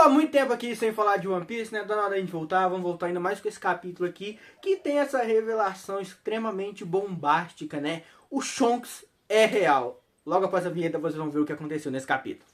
Pessoal, muito tempo aqui sem falar de One Piece, né? Dá na hora a gente voltar, vamos voltar ainda mais com esse capítulo aqui, que tem essa revelação extremamente bombástica, né? O Shanks é real. Logo após a vinheta vocês vão ver o que aconteceu nesse capítulo.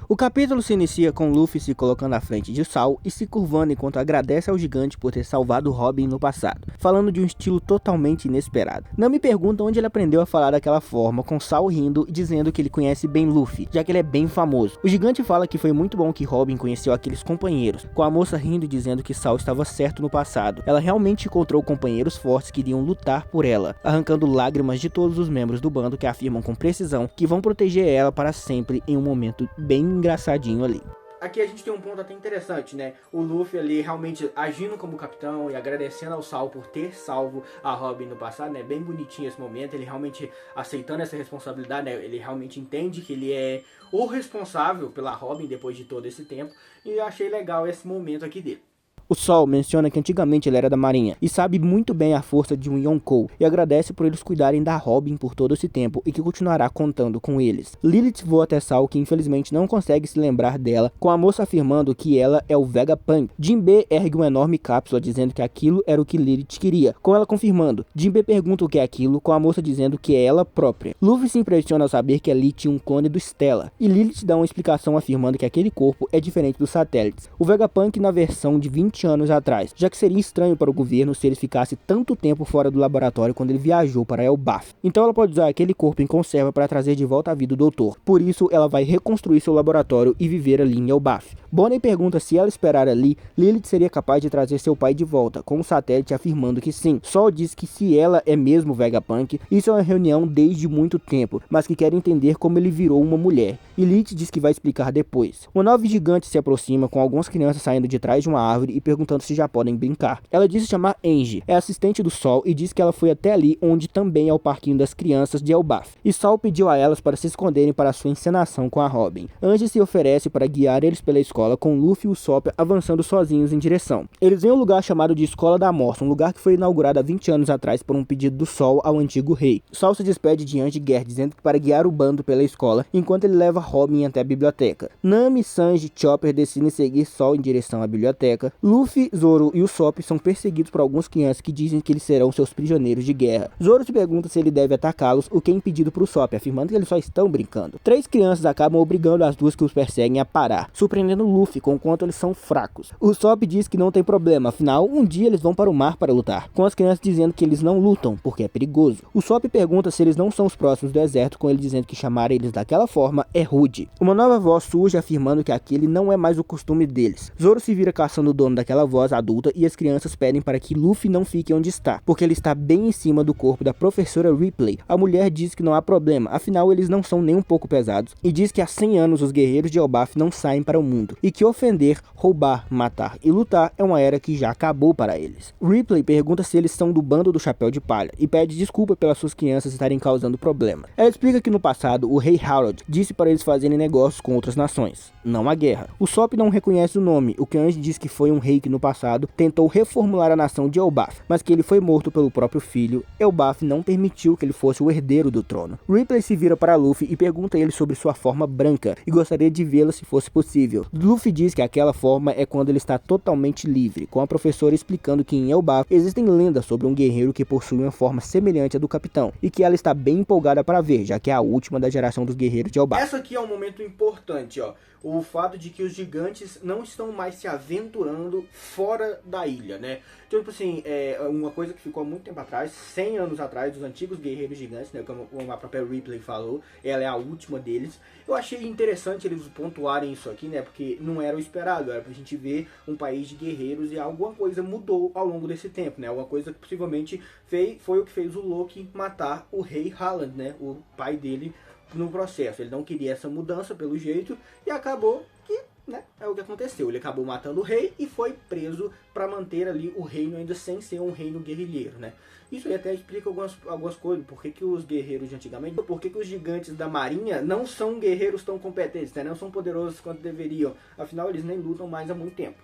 O capítulo se inicia com Luffy se colocando à frente de Sal e se curvando enquanto agradece ao gigante por ter salvado Robin no passado, falando de um estilo totalmente inesperado. Nami pergunta onde ele aprendeu a falar daquela forma, com Sal rindo e dizendo que ele conhece bem Luffy, já que ele é bem famoso. O gigante fala que foi muito bom que Robin conheceu aqueles companheiros, com a moça rindo e dizendo que Sal estava certo no passado. Ela realmente encontrou companheiros fortes que iriam lutar por ela, arrancando lágrimas de todos os membros do bando que afirmam com precisão que vão proteger ela para sempre em um momento bem engraçadinho ali. Aqui a gente tem um ponto até interessante, né? O Luffy ali realmente agindo como capitão e agradecendo ao Sal por ter salvo a Robin no passado, né? Bem bonitinho esse momento, ele realmente aceitando essa responsabilidade, né? Ele realmente entende que ele é o responsável pela Robin depois de todo esse tempo, e eu achei legal esse momento aqui dele. O Sol menciona que antigamente ele era da marinha e sabe muito bem a força de um Yonkou e agradece por eles cuidarem da Robin por todo esse tempo e que continuará contando com eles. Lilith voa até Sal, que infelizmente não consegue se lembrar dela, com a moça afirmando que ela é o Vegapunk. Jinbe ergue uma enorme cápsula dizendo que aquilo era o que Lilith queria, com ela confirmando. Jinbe pergunta o que é aquilo, com a moça dizendo que é ela própria. Luffy se impressiona ao saber que ali tinha um clone do Stella, e Lilith dá uma explicação afirmando que aquele corpo é diferente dos satélites. O Vegapunk na versão de 20 anos atrás, já que seria estranho para o governo se ele ficasse tanto tempo fora do laboratório quando ele viajou para Elbaf. Então ela pode usar aquele corpo em conserva para trazer de volta à vida o doutor. Por isso ela vai reconstruir seu laboratório e viver ali em Elbaf. Bonnie pergunta se ela esperar ali, Lilith seria capaz de trazer seu pai de volta, com o satélite afirmando que sim. Sol diz que se ela é mesmo Vegapunk, isso é uma reunião desde muito tempo, mas que quer entender como ele virou uma mulher. E Lilith diz que vai explicar depois. Uma nave gigante se aproxima com algumas crianças saindo de trás de uma árvore e perguntando se já podem brincar. Ela diz se chamar Angie, é assistente do Sol e diz que ela foi até ali onde também é o parquinho das crianças de Elbaf. E Sol pediu a elas para se esconderem para sua encenação com a Robin. Angie se oferece para guiar eles pela escola, com Luffy e o Sop avançando sozinhos em direção. Eles vêm a um lugar chamado de Escola da Morte, um lugar que foi inaugurado há 20 anos atrás por um pedido do Sol ao antigo rei. Sol se despede de Angie Guerre, dizendo que para guiar o bando pela escola, enquanto ele leva Robin até a biblioteca. Nami, Sanji e Chopper decidem seguir Sol em direção à biblioteca. Luffy, Zoro e o Sop são perseguidos por algumas crianças que dizem que eles serão seus prisioneiros de guerra. Zoro se pergunta se ele deve atacá-los, o que é impedido por Sop, afirmando que eles só estão brincando. 3 crianças acabam obrigando as 2 que os perseguem a parar, surpreendendo Luffy com o quanto eles são fracos. O Sop diz que não tem problema, afinal, um dia eles vão para o mar para lutar, com as crianças dizendo que eles não lutam, porque é perigoso. O Sop pergunta se eles não são os próximos do exército, com ele dizendo que chamar eles daquela forma é rude. Uma nova voz surge afirmando que aquele não é mais o costume deles. Zoro se vira caçando o dono daquela voz adulta e as crianças pedem para que Luffy não fique onde está, porque ele está bem em cima do corpo da professora Ripley. A mulher diz que não há problema, afinal eles não são nem um pouco pesados, e diz que há 100 anos os guerreiros de Elbaf não saem para o mundo, e que ofender, roubar, matar e lutar é uma era que já acabou para eles. Ripley pergunta se eles são do bando do Chapéu de Palha, e pede desculpa pelas suas crianças estarem causando problemas. Ela explica que no passado o rei Harold disse para eles fazerem negócios com outras nações, não a guerra. O Sop não reconhece o nome, o que Angie diz que foi um rei que no passado tentou reformular a nação de Elbaf, mas que ele foi morto pelo próprio filho. Elbaf não permitiu que ele fosse o herdeiro do trono. Ripley se vira para Luffy e pergunta a ele sobre sua forma branca e gostaria de vê-la se fosse possível. Luffy diz que aquela forma é quando ele está totalmente livre, com a professora explicando que em Elbaf existem lendas sobre um guerreiro que possui uma forma semelhante à do capitão e que ela está bem empolgada para ver, já que é a última da geração dos guerreiros de Elbaf. Essa aqui é um momento importante, ó. O fato de que os gigantes não estão mais se aventurando fora da ilha, né? Então, tipo assim, é uma coisa que ficou há muito tempo atrás, 100 anos atrás, os antigos guerreiros gigantes, né? Como a própria Ripley falou, ela é a última deles. Eu achei interessante eles pontuarem isso aqui, né? Porque não era o esperado, era pra gente ver um país de guerreiros e alguma coisa mudou ao longo desse tempo, né? Alguma coisa que possivelmente foi o que fez o Loki matar o rei Haaland, né? O pai dele no processo. Ele não queria essa mudança pelo jeito e acabou que, né, é o que aconteceu. Ele acabou matando o rei e foi preso para manter ali o reino ainda sem ser um reino guerrilheiro, né? Isso aí até explica algumas coisas. Por que os guerreiros de antigamente, por que os gigantes da marinha não são guerreiros tão competentes, né? Não são poderosos quanto deveriam. Afinal, eles nem lutam mais há muito tempo.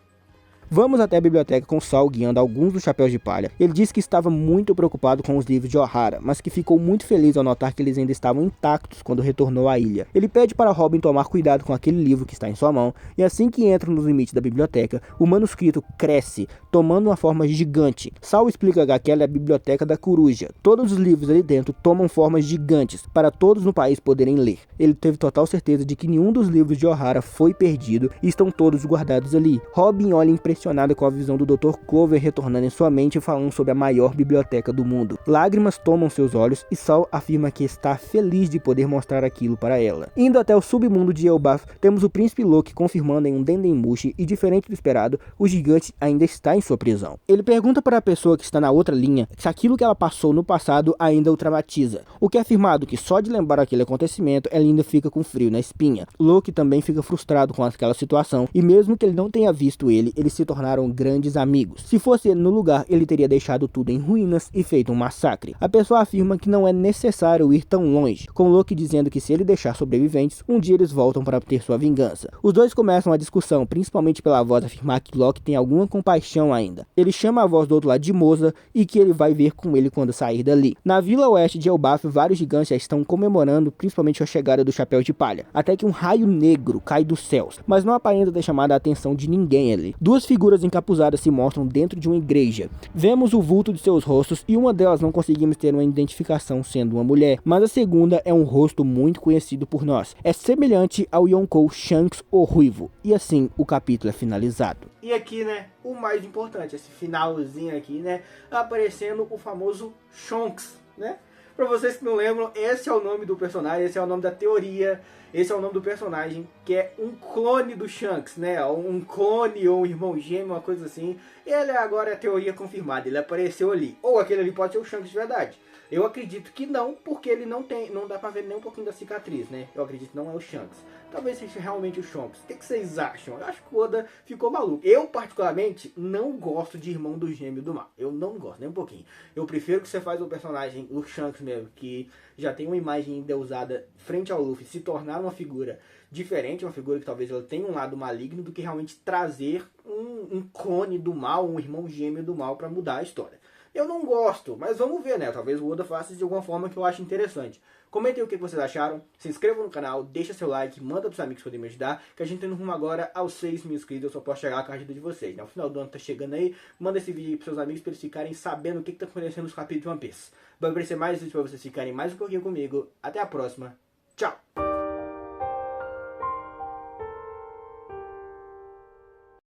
Vamos até a biblioteca com Saul guiando alguns dos chapéus de palha. Ele disse que estava muito preocupado com os livros de Ohara, mas que ficou muito feliz ao notar que eles ainda estavam intactos quando retornou à ilha. Ele pede para Robin tomar cuidado com aquele livro que está em sua mão, e assim que entra nos limites da biblioteca, o manuscrito cresce, tomando uma forma gigante. Saul explica que aquela é a biblioteca da coruja. Todos os livros ali dentro tomam formas gigantes, para todos no país poderem ler. Ele teve total certeza de que nenhum dos livros de Ohara foi perdido e estão todos guardados ali. Robin olha impressionado com a visão do Dr. Clover retornando em sua mente e falando sobre a maior biblioteca do mundo. Lágrimas tomam seus olhos e Saul afirma que está feliz de poder mostrar aquilo para ela. Indo até o submundo de Elbaf, temos o príncipe Loki confirmando em um Dendemushi e, diferente do esperado, o gigante ainda está em sua prisão. Ele pergunta para a pessoa que está na outra linha se aquilo que ela passou no passado ainda o traumatiza, o que é afirmado que só de lembrar aquele acontecimento ela ainda fica com frio na espinha. Loki também fica frustrado com aquela situação e mesmo que ele não tenha visto ele se tornaram grandes amigos. Se fosse ele no lugar, ele teria deixado tudo em ruínas e feito um massacre. A pessoa afirma que não é necessário ir tão longe, com Loki dizendo que se ele deixar sobreviventes, um dia eles voltam para ter sua vingança. Os dois começam a discussão, principalmente pela voz afirmar que Loki tem alguma compaixão ainda. Ele chama a voz do outro lado de Moza e que ele vai ver com ele quando sair dali. Na vila oeste de Elbaf, vários gigantes já estão comemorando, principalmente a chegada do Chapéu de Palha, até que um raio negro cai dos céus, mas não aparenta ter chamado a atenção de ninguém ali. Duas figuras encapuzadas se mostram dentro de uma igreja. Vemos o vulto de seus rostos e uma delas não conseguimos ter uma identificação sendo uma mulher, mas a segunda é um rosto muito conhecido por nós. É semelhante ao Yonkou Shanks o Ruivo. E assim o capítulo é finalizado. E aqui, né, o mais importante, esse finalzinho aqui, né, aparecendo o famoso Shonks, né? Pra vocês que não lembram, esse é o nome do personagem, esse é o nome da teoria, esse é o nome do personagem, que é um clone do Shanks, né? Um clone ou um irmão gêmeo, uma coisa assim. Ele agora é a teoria confirmada, ele apareceu ali. Ou aquele ali pode ser o Shanks de verdade. Eu acredito que não, porque ele não dá pra ver nem um pouquinho da cicatriz, né? Eu acredito que não é o Shanks. Talvez seja realmente o Shanks. O que vocês acham? Eu acho que o Oda ficou maluco. Eu, particularmente, não gosto de Irmão do Gêmeo do Mal. Eu não gosto, nem um pouquinho. Eu prefiro que você faz o personagem, o Shanks mesmo, que já tem uma imagem endeusada frente ao Luffy, se tornar uma figura diferente, uma figura que talvez ela tenha um lado maligno, do que realmente trazer um clone do mal, um irmão gêmeo do mal pra mudar a história. Eu não gosto, mas vamos ver, né? Talvez o Oda faça de alguma forma que eu acho interessante. Comentem o que vocês acharam, se inscrevam no canal, deixa seu like, manda pros amigos poderem me ajudar, que a gente tá indo rumo agora aos 6 mil inscritos, eu só posso chegar com a ajuda de vocês, né? O final do ano tá chegando aí, manda esse vídeo aí pros seus amigos pra eles ficarem sabendo o que tá acontecendo nos capítulos de One Piece. Vai aparecer mais vídeos pra vocês ficarem mais um pouquinho comigo. Até a próxima, tchau!